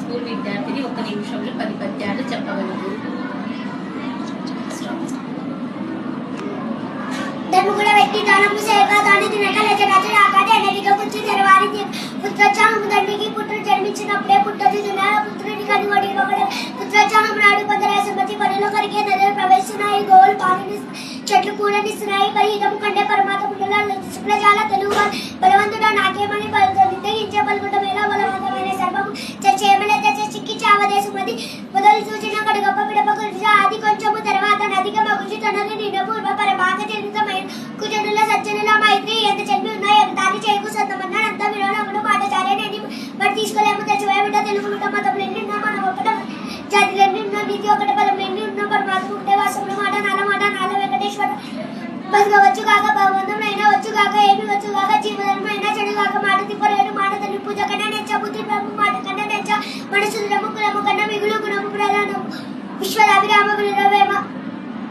School విద్యార్థిని 1 నిమిషంలో 10 పద్యాలు చెప్పగలదు. ధర్మగుడ వ్యక్తి దానము సేవ దాని తినక లజరాజు రాకాడే అనేదిగా కూర్చి తెరవారి పుత్రోత్సాహం తండ్రికి పుత్రుడు జన్మించినప్పుడే పుట్టదు పుత్రుడి కనుగొడి ఒకడు పుత్రోత్సాహం నాడు కొందరు సుమతి పనులు కరిగే నదులు ప్రవేశిస్తున్నాయి, గోవులు పాలని చెట్లు కూడనిస్తున్నాయి. పరిహితము కంటే పరమాత్మ శుక్లజాల తెలుగు బలవంతుడా నాకేమని నిర్ణయించే పలుకుంట మేళ బలవంతమైన సర్వము చేయమలే చిక్కి చావదేశం అది మొదలు సూచన ఒకటి గొప్ప పిడప గురించి అది కొంచెము తర్వాత నదిగా మగుచి తనని నిండ పూర్వ పరమాగ జనితమైన కుజనుల సజ్జనుల మైత్రి ఎంత చెల్లి ఉన్నాయి దాన్ని చేయకు సొంతమన్నా అంత వినోదముడు పాఠశాల నేను బట్ తీసుకోలేము తెచ్చిపోయే బిడ్డ తెలుగు బిడ్డ మతం ఎన్ని ఉన్నా మనం ఒక్కట జాతిలు ఎన్ని ఉన్నా నీతి ఒకటి బలం ఎన్ని ఉన్నా పరమాత్మ ఉంటే వాసముల మాట నాల వెంకటేశ్వర బతకవచ్చు కాక భగవంతం అయినా వచ్చు కాక ఏమి వచ్చు కాక జీవధర్మైనా చెడు కాక మాట తిప్పలేడు మాట తల్లి పూజ కన్నా నెచ్చ బుద్ధి బ్రహ్మ మాట కన్నా నెచ్చ మనసు కులము కన్నా మిగులు గుణము ప్రధానము విశ్వదాభిరామ